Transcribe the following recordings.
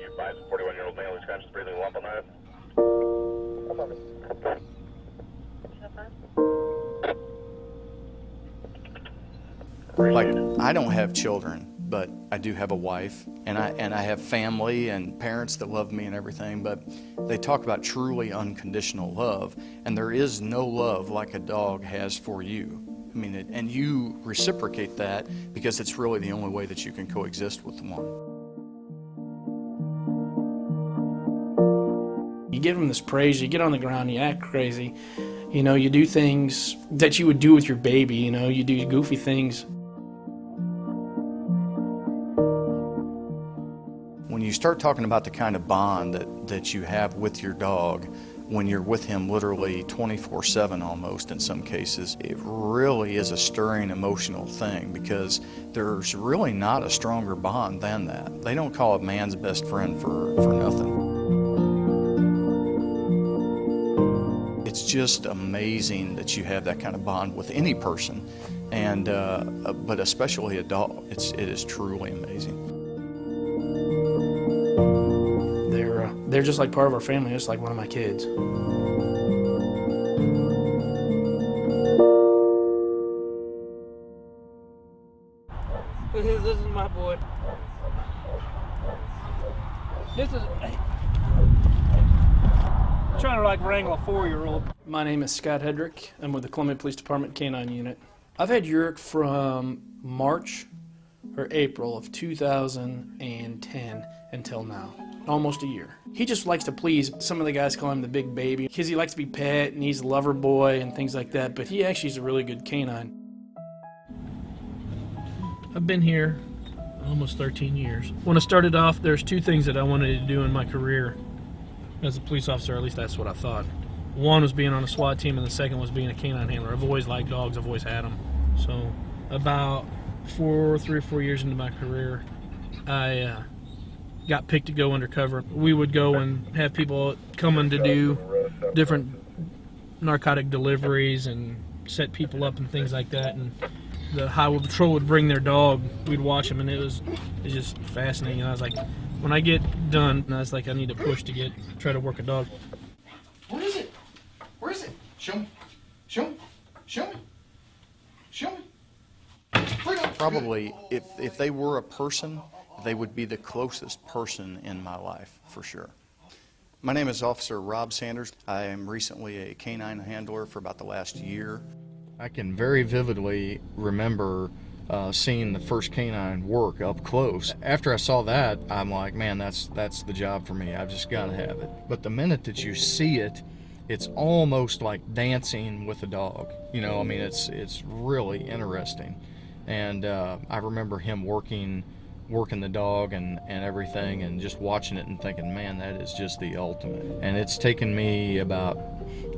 You advise a 41-year-old male who's conscious breathing a lump on the head? Like, I don't have children, but I do have a wife, and I have family and parents that love me and everything, but they talk about truly unconditional love, and there is no love like a dog has for you. I mean, and you reciprocate that because it's really the only way that you can coexist with one. You give them this praise, you get on the ground, you act crazy, you know, you do things that you would do with your baby, you know, you do goofy things. When you start talking about the kind of bond that you have with your dog, when you're with him literally 24/7 almost in some cases, it really is a stirring emotional thing because there's really not a stronger bond than that. They don't call it man's best friend for nothing. It's just amazing that you have that kind of bond with any person, and but especially a dog. It is truly amazing. They're just like part of our family, just like one of my kids. This is my boy. This is trying to like wrangle a 4-year-old. My name is Scott Hedrick. I'm with the Columbia Police Department Canine Unit. I've had Yurik from March or April of 2010 until now. Almost a year. He just likes to please. Some of the guys call him the big baby because he likes to be pet and he's a lover boy and things like that, but he actually is a really good canine. I've been here almost 13 years. When I started off, there's 2 things that I wanted to do in my career as a police officer, at least that's what I thought. One was being on a SWAT team, and the second was being a canine handler. I've always liked dogs, I've always had them. So about 3 or 4 years into my career, I got picked to go undercover. We would go and have people coming to do different narcotic deliveries and set people up and things like that. And the highway patrol would bring their dog. We'd watch them, and it was just fascinating. And I was like, when I get done, I was like, I need to push to try to work a dog. Where is it? Where is it? Show me. Show me. Show me. Show me. Probably, if they were a person, they would be the closest person in my life, for sure. My name is Officer Rob Sanders. I am recently a canine handler for about the last year. I can very vividly remember seeing the first canine work up close. After I saw that, I'm like, man, that's the job for me. I've just got to have it. But the minute that you see it, it's almost like dancing with a dog. You know, I mean, it's really interesting. And I remember him working the dog and everything, and just watching it and thinking, man, that is just the ultimate. And it's taken me about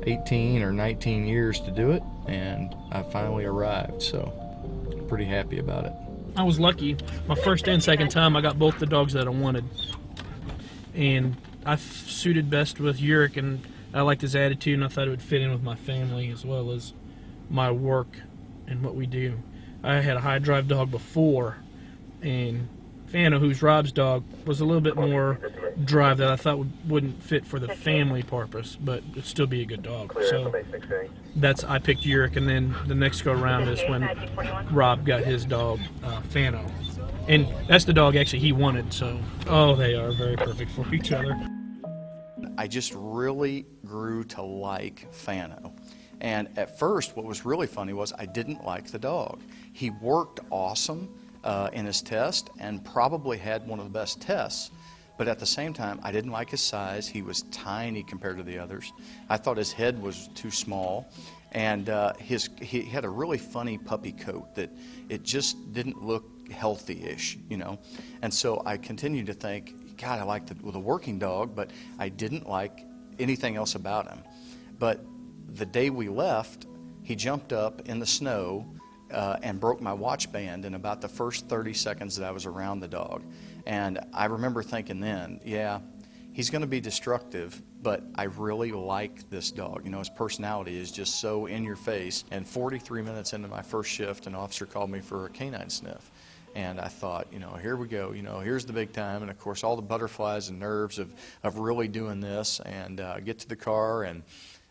18 or 19 years to do it, and I finally arrived, so I'm pretty happy about it. I was lucky. My first and second time, I got both the dogs that I wanted. And I suited best with Yurik, and I liked his attitude, and I thought it would fit in with my family as well as my work and what we do. I had a high drive dog before, and Fano, who's Rob's dog, was a little bit more drive that I thought wouldn't fit for the family purpose, but it'd still be a good dog. So I picked Yurik, and then the next go around is when Rob got his dog, Fano. And that's the dog actually he wanted, so they are very perfect for each other. I just really grew to like Fano. And at first, what was really funny was I didn't like the dog. He worked awesome in his test and probably had one of the best tests. But at the same time, I didn't like his size. He was tiny compared to the others. I thought his head was too small. And he had a really funny puppy coat that it just didn't look healthy-ish, you know. And so I continued to think, God, I like the working dog, but I didn't like anything else about him. But the day we left, he jumped up in the snow and broke my watch band in about the first 30 seconds that I was around the dog. And I remember thinking then, yeah, he's going to be destructive, but I really like this dog. You know, his personality is just so in your face. And 43 minutes into my first shift, an officer called me for a canine sniff. And I thought, here we go, here's the big time. And of course, all the butterflies and nerves of really doing this, and get to the car, and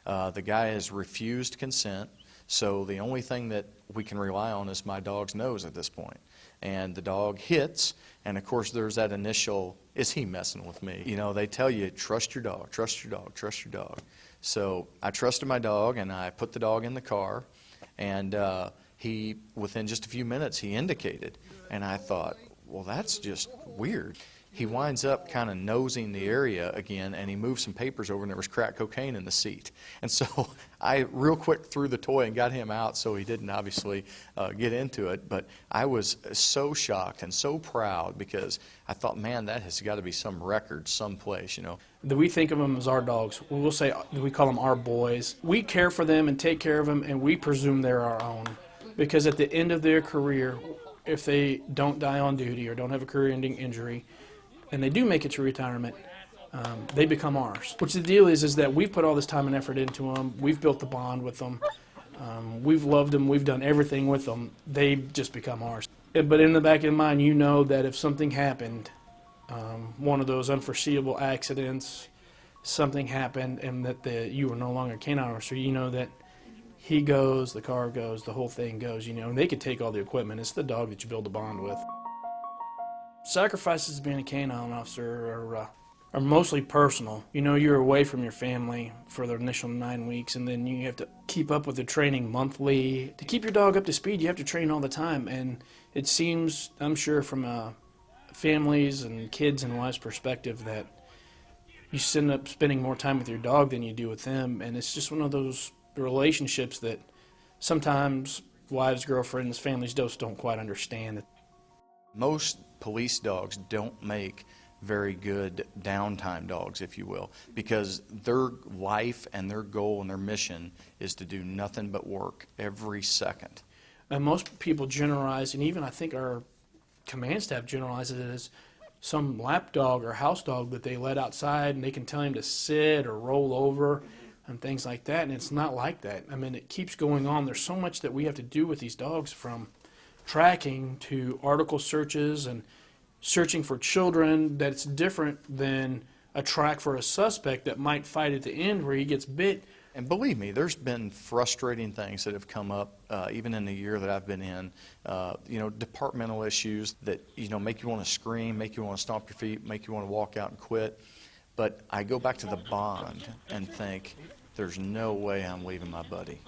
the guy has refused consent. So the only thing that we can rely on is my dog's nose at this point. And the dog hits, and of course there's that initial, is he messing with me? They tell you, trust your dog, trust your dog, trust your dog. So I trusted my dog, and I put the dog in the car, and he, within just a few minutes, he indicated. And I thought, well, that's just weird. He winds up kind of nosing the area again, and he moved some papers over, and there was crack cocaine in the seat. And so I real quick threw the toy and got him out so he didn't obviously get into it. But I was so shocked and so proud, because I thought, man, that has got to be some record someplace, We think of them as our dogs. We'll say we call them our boys. We care for them and take care of them, and we presume they're our own. Because at the end of their career, if they don't die on duty or don't have a career-ending injury, and they do make it to retirement, they become ours. Which the deal is that we've put all this time and effort into them. We've built the bond with them. We've loved them. We've done everything with them. They just become ours. But in the back of your mind, that if something happened, one of those unforeseeable accidents, something happened, and that you were no longer a canine officer, that he goes, the car goes, the whole thing goes, and they could take all the equipment. It's the dog that you build a bond with. Sacrifices of being a canine officer are mostly personal. You're away from your family for the initial 9 weeks, and then you have to keep up with the training monthly. To keep your dog up to speed, you have to train all the time, and it seems, I'm sure, from a families and kids and wives' perspective, that you end up spending more time with your dog than you do with them, and it's just one of those relationships that sometimes wives, girlfriends, families just don't quite understand. Most police dogs don't make very good downtime dogs, if you will, because their life and their goal and their mission is to do nothing but work every second. And most people generalize, and even I think our command staff generalizes it as some lap dog or house dog that they let outside, and they can tell him to sit or roll over and things like that, and it's not like that. It keeps going on. There's so much that we have to do with these dogs, from tracking to article searches and searching for children, that it's different than a track for a suspect that might fight at the end where he gets bit. And believe me, there's been frustrating things that have come up, even in the year that I've been in, departmental issues that, make you want to scream, make you want to stomp your feet, make you want to walk out and quit. But I go back to the bond and think, there's no way I'm leaving my buddy,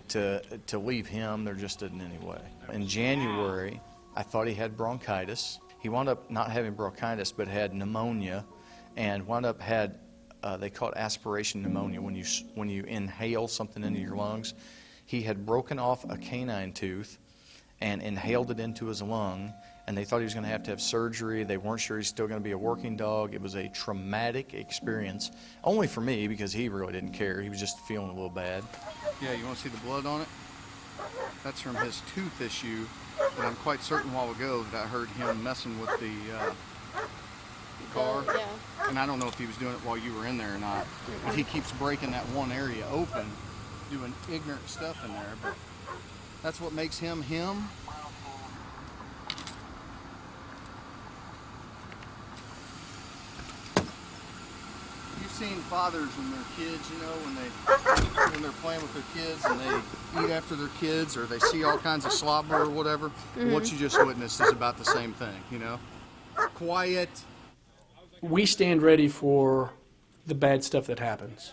To leave him, there just isn't any way. In January, I thought he had bronchitis. He wound up not having bronchitis, but had pneumonia, and wound up had, they call it aspiration pneumonia, when you inhale something into your lungs. He had broken off a canine tooth and inhaled it into his lung, and they thought he was going to have surgery. They weren't sure he's still going to be a working dog. It was a traumatic experience, only for me, because he really didn't care. He was just feeling a little bad. Yeah, you want to see the blood on it? That's from his tooth issue, but I'm quite certain a while ago that I heard him messing with the car. Yeah. And I don't know if he was doing it while you were in there or not, but he keeps breaking that one area open, doing ignorant stuff in there, but that's what makes him him. You've seen fathers and their kids, when they're playing with their kids and they eat after their kids, or they see all kinds of slobber or whatever. Mm-hmm. What you just witnessed is about the same thing, Quiet. We stand ready for the bad stuff that happens.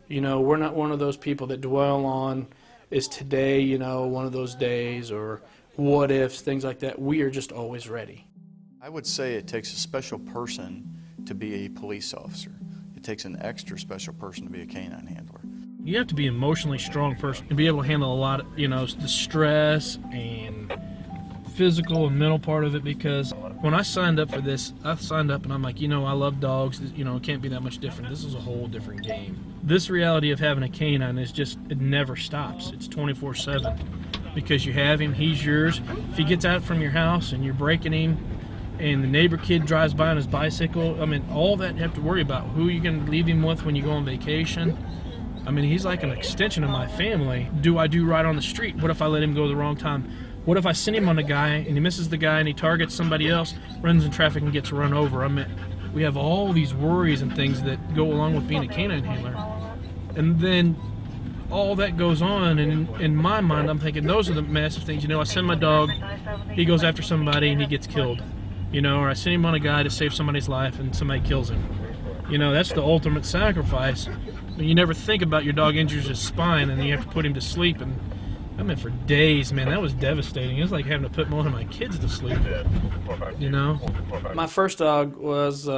We're not one of those people that dwell on, is today, one of those days, or what ifs, things like that. We are just always ready. I would say it takes a special person to be a police officer. It takes an extra special person to be a canine handler. You have to be an emotionally strong person and be able to handle a lot of, the stress and physical and mental part of it, because when I signed up for this, I signed up and I'm like, I love dogs, it can't be that much different. This is a whole different game. This reality of having a canine is just, it never stops. It's 24/7, because you have him, he's yours. If he gets out from your house and you're breaking him, and the neighbor kid drives by on his bicycle, all that you have to worry about. Who are you going to leave him with when you go on vacation? He's like an extension of my family. Do I do right on the street? What if I let him go the wrong time? What if I send him on a guy and he misses the guy and he targets somebody else, runs in traffic and gets run over? We have all these worries and things that go along with being a canine handler. And then all that goes on, and in my mind, I'm thinking those are the massive things. You know, I send my dog, he goes after somebody and he gets killed. You know, or I send him on a guy to save somebody's life and somebody kills him. You know, that's the ultimate sacrifice. You never think about your dog injures his spine and you have to put him to sleep, and I mean, for days, man, that was devastating. It was like having to put one of my kids to sleep, you know? My first dog was,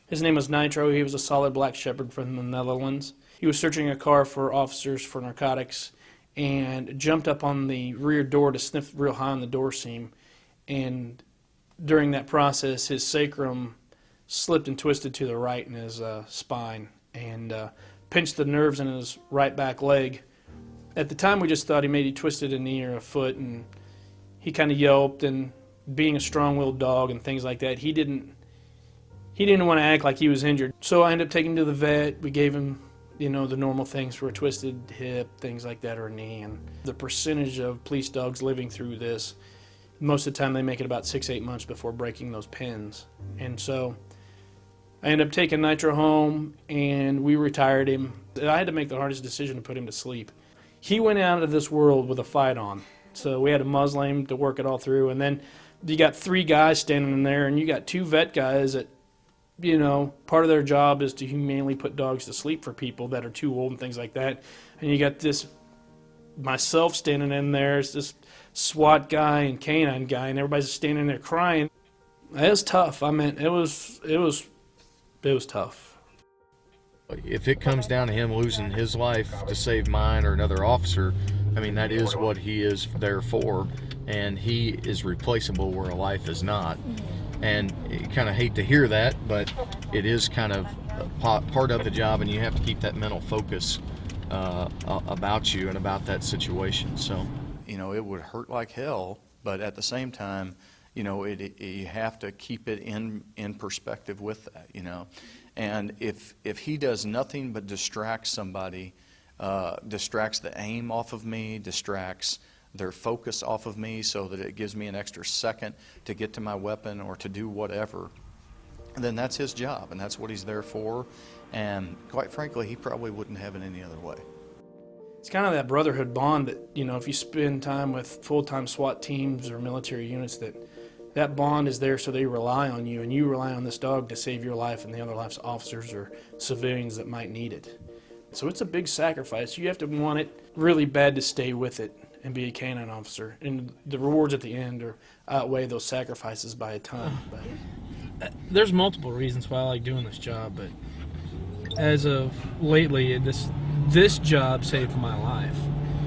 his name was Nitro. He was a solid black shepherd from the Netherlands. He was searching a car for officers for narcotics and jumped up on the rear door to sniff real high on the door seam. And during that process, his sacrum slipped and twisted to the right in his spine and pinched the nerves in his right back leg. At the time, we just thought he twisted a knee or a foot, and he kind of yelped. And being a strong-willed dog and things like that, he didn't want to act like he was injured. So I ended up taking him to the vet. We gave him, you know, the normal things for a twisted hip, things like that, or a knee. And the percentage of police dogs living through this, most of the time they make it about 6-8 months before breaking those pins. And so I ended up taking Nitro home, and we retired him. I had to make the hardest decision to put him to sleep. He went out of this world with a fight on. So we had to muzzle him to work it all through. And then you got 3 guys standing in there, and you got 2 vet guys that, you know, part of their job is to humanely put dogs to sleep for people that are too old and things like that. And you got this, myself standing in there, it's this SWAT guy and canine guy, and everybody's standing there crying. It was tough. I mean, it was tough. If it comes down to him losing his life to save mine or another officer, I mean, that is what he is there for, and he is replaceable where a life is not. And you kind of hate to hear that, but it is kind of part of the job, and you have to keep that mental focus about you and about that situation. So, You know, it would hurt like hell, but at the same time, you know, you have to keep it in perspective with that, you know. And if he does nothing but distract somebody, distracts the aim off of me, distracts their focus off of me so that it gives me an extra second to get to my weapon or to do whatever, then that's his job and that's what he's there for. And quite frankly, he probably wouldn't have it any other way. It's kind of that brotherhood bond that, you know, if you spend time with full-time SWAT teams or military units, that bond is there so they rely on you, and you rely on this dog to save your life and the other lives of officers or civilians that might need it. So it's a big sacrifice. You have to want it really bad to stay with it and be a canine officer. And the rewards at the end outweigh those sacrifices by a ton. There's multiple reasons why I like doing this job, but as of lately, this job saved my life,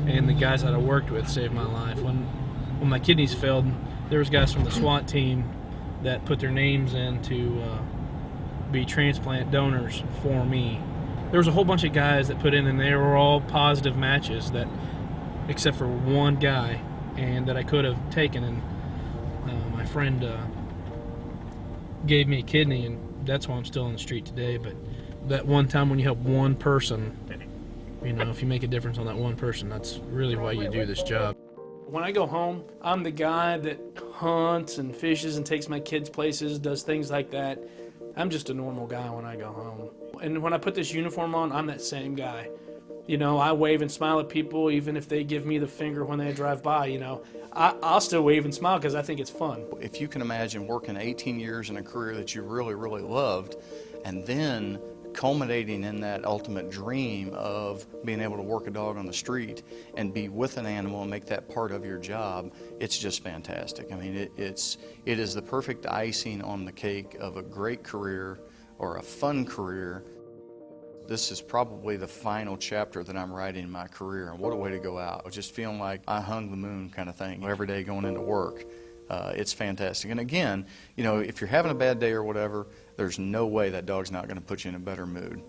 and the guys that I worked with saved my life. When my kidneys failed, there was guys from the SWAT team that put their names in to be transplant donors for me. There was a whole bunch of guys that put in, and they were all positive matches, that except for one guy, and that I could have taken. And my friend gave me a kidney, and that's why I'm still on the street today. But that one time when you help one person, you know, if you make a difference on that one person, that's really why you do this job. When I go home, I'm the guy that hunts and fishes and takes my kids places, does things like that. I'm just a normal guy when I go home. And when I put this uniform on, I'm that same guy. You know, I wave and smile at people even if they give me the finger when they drive by, you know. I'll still wave and smile because I think it's fun. If you can imagine working 18 years in a career that you really, really loved, and then culminating in that ultimate dream of being able to work a dog on the street and be with an animal and make that part of your job, it's just fantastic. I mean, it is the perfect icing on the cake of a great career or a fun career. This is probably the final chapter that I'm writing in my career, and what a way to go out. Just feeling like I hung the moon kind of thing every day going into work. It's fantastic. And again, you know, if you're having a bad day or whatever, there's no way that dog's not going to put you in a better mood.